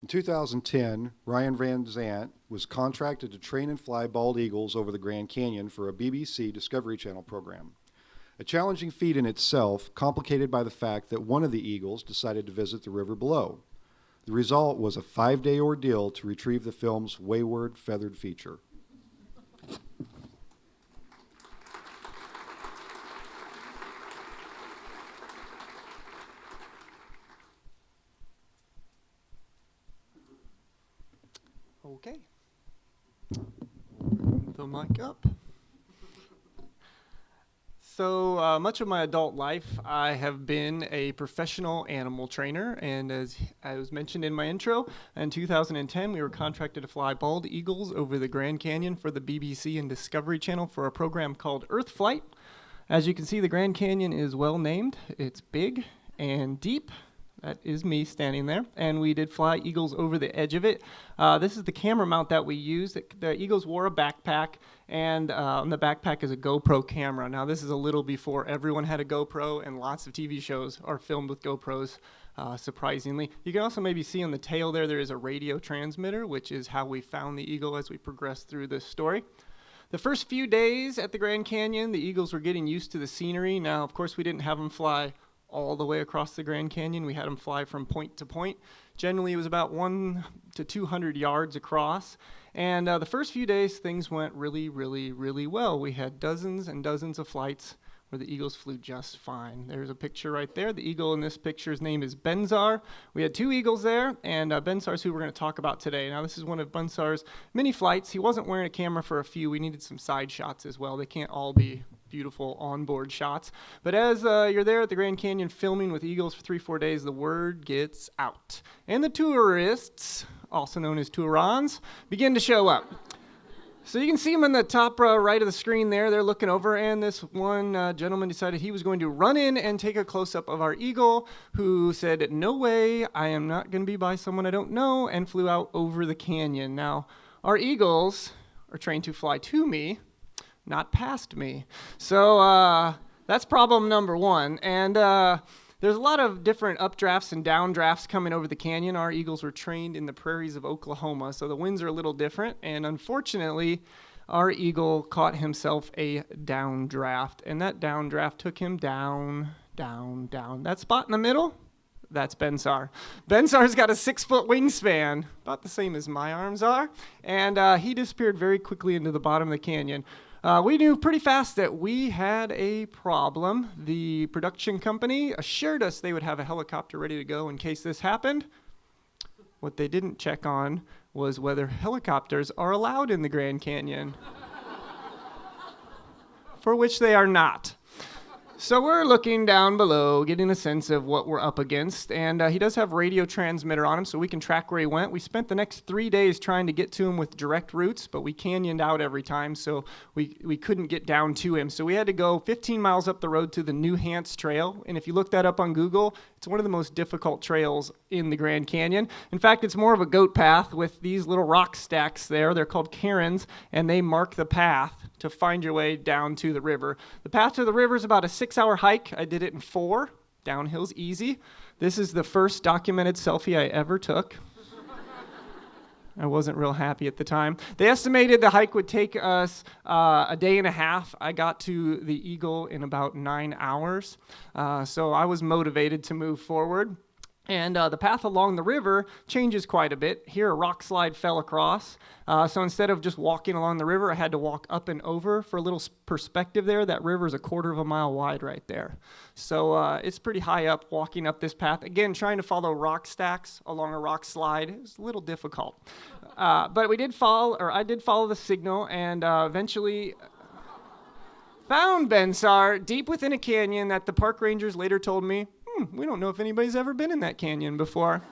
In 2010, Ryan VanZant was contracted to train and fly bald eagles over the Grand Canyon for a BBC Discovery Channel program. A challenging feat in itself, complicated by the fact that one of the eagles decided to visit the river below. The result was a 5-day ordeal to retrieve the film's wayward feathered feature. Okay. The mic up. So much of my adult life, I have been a professional animal trainer, and as I was mentioned in my intro, in 2010 we were contracted to fly bald eagles over the Grand Canyon for the BBC and Discovery Channel for a program called Earth Flight. As you can see, the Grand Canyon is well named. It's big and deep. That is me standing there, and we did fly eagles over the edge of it. This is the camera mount that we used. The eagles wore a backpack, and on the backpack is a GoPro camera. Now, this is a little before everyone had a GoPro, and lots of TV shows are filmed with GoPros, surprisingly. You can also maybe see on the tail there is a radio transmitter, which is how we found the eagle as we progressed through this story. The first few days at the Grand Canyon, the eagles were getting used to the scenery. Now, of course, we didn't have them fly all the way across the Grand Canyon. We had them fly from point to point. Generally, it was about 100 to 200 yards across. And the first few days, things went really, really, really well. We had dozens and dozens of flights where the eagles flew just fine. There's a picture right there. The eagle in this picture's name is VanZant. We had 2 eagles there, and VanZant's who we're going to talk about today. Now, this is one of VanZant's many flights. He wasn't wearing a camera for a few. We needed some side shots as well. They can't all be beautiful onboard shots. But as you're there at the Grand Canyon filming with eagles for 3-4 days, the word gets out. And the tourists, also known as tourons, begin to show up. So you can see them in the top right of the screen there. They're looking over, and this one gentleman decided he was going to run in and take a close-up of our eagle, who said, "No way, I am not going to be by someone I don't know," and flew out over the canyon. Now, our eagles are trained to fly to me, not past me. So that's problem number one. And there's a lot of different updrafts and downdrafts coming over the canyon. Our eagles were trained in the prairies of Oklahoma, so the winds are a little different. And unfortunately, our eagle caught himself a downdraft, and that downdraft took him down, down, down. That spot in the middle, that's VanZant. VanZant's got a 6-foot wingspan, about the same as my arms are, and he disappeared very quickly into the bottom of the canyon. We knew pretty fast that we had a problem. The production company assured us they would have a helicopter ready to go in case this happened. What they didn't check on was whether helicopters are allowed in the Grand Canyon, for which they are not. So we're looking down below, getting a sense of what we're up against, and he does have radio transmitter on him, so we can track where he went. We spent the next 3 days trying to get to him with direct routes, but we canyoned out every time, so we couldn't get down to him. So we had to go 15 miles up the road to the New Hants Trail, and if you look that up on Google, it's one of the most difficult trails in the Grand Canyon. In fact, it's more of a goat path with these little rock stacks there. They're called cairns, and they mark the path to find your way down to the river. The path to the river is about a 6-hour hike. I did it in 4. Downhill's easy. This is the first documented selfie I ever took. I wasn't real happy at the time. They estimated the hike would take us a day and a half. I got to the eagle in about 9 hours. So I was motivated to move forward. And the path along the river changes quite a bit. Here, a rock slide fell across. So instead of just walking along the river, I had to walk up and over. For a little perspective there, that river is a 1/4 mile wide right there. So it's pretty high up walking up this path. Again, trying to follow rock stacks along a rock slide is a little difficult. But I did follow the signal, and eventually found VanZant deep within a canyon that the park rangers later told me, we don't know if anybody's ever been in that canyon before.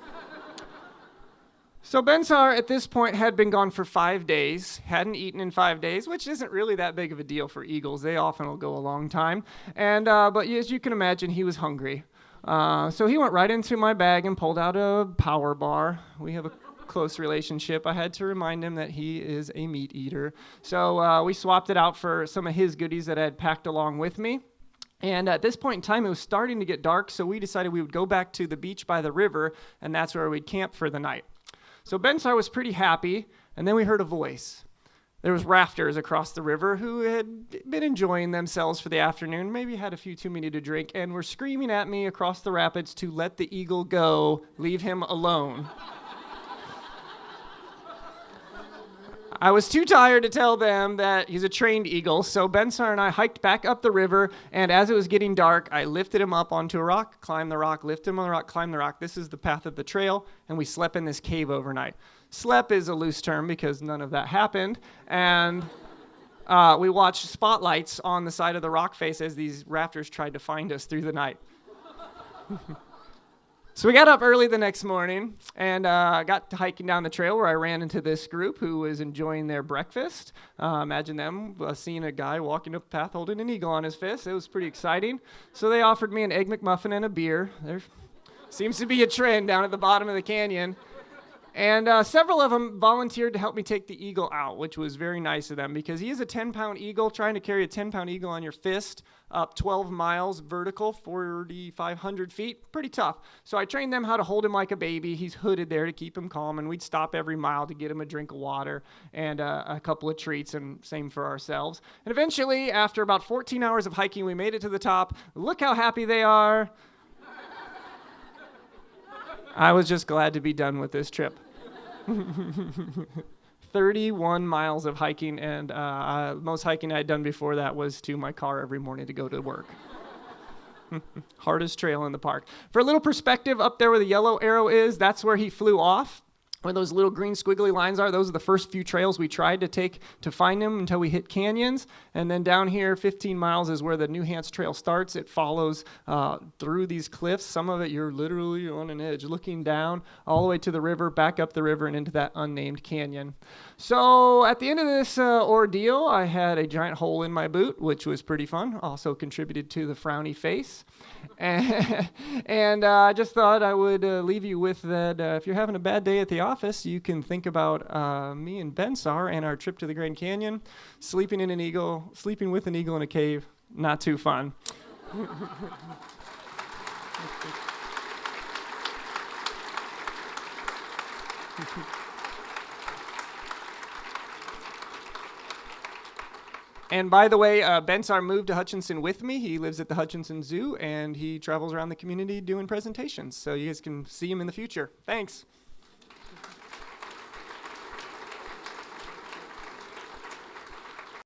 So VanZant at this point had been gone for 5 days, hadn't eaten in 5 days, which isn't really that big of a deal for eagles. They often will go a long time. And but as you can imagine, he was hungry. So he went right into my bag and pulled out a power bar. We have a close relationship. I had to remind him that he is a meat eater. So we swapped it out for some of his goodies that I had packed along with me. And at this point in time, it was starting to get dark, so we decided we would go back to the beach by the river, and that's where we'd camp for the night. So Bensar was pretty happy, and then we heard a voice. There was rafters across the river who had been enjoying themselves for the afternoon, maybe had a few too many to drink, and were screaming at me across the rapids to let the eagle go, leave him alone. I was too tired to tell them that he's a trained eagle, so Bensar and I hiked back up the river, and as it was getting dark, I lifted him up onto a rock, climbed the rock, lifted him on the rock, climbed the rock. This is the path of the trail, and we slept in this cave overnight. Slept is a loose term because none of that happened, and we watched spotlights on the side of the rock face as these rafters tried to find us through the night. So we got up early the next morning and got to hiking down the trail where I ran into this group who was enjoying their breakfast. Imagine them seeing a guy walking up the path holding an eagle on his fist. It was pretty exciting. So they offered me an Egg McMuffin and a beer. There seems to be a trend down at the bottom of the canyon. And several of them volunteered to help me take the eagle out, which was very nice of them because he is a 10-pound eagle. Trying to carry a 10-pound eagle on your fist up 12 miles vertical, 4,500 feet, pretty tough. So I trained them how to hold him like a baby. He's hooded there to keep him calm, and we'd stop every mile to get him a drink of water and a couple of treats, and same for ourselves. And eventually, after about 14 hours of hiking, we made it to the top. Look how happy they are. I was just glad to be done with this trip. 31 miles of hiking, and most hiking I had done before that was to my car every morning to go to work. Hardest trail in the park. For a little perspective, up there where the yellow arrow is, that's where he flew off. Where those little green squiggly lines are, those are the first few trails we tried to take to find him until we hit canyons. And then down here, 15 miles is where the New Hants Trail starts. It follows through these cliffs. Some of it, you're literally on an edge, looking down all the way to the river, back up the river, and into that unnamed canyon. So at the end of this ordeal, I had a giant hole in my boot, which was pretty fun. Also contributed to the frowny face. And I just thought I would leave you with that if you're having a bad day at the office, you can think about me and Bensar and our trip to the Grand Canyon, sleeping with an eagle in a cave. Not too fun. And by the way, Bensar moved to Hutchinson with me. He lives at the Hutchinson Zoo, and he travels around the community doing presentations. So you guys can see him in the future. Thanks.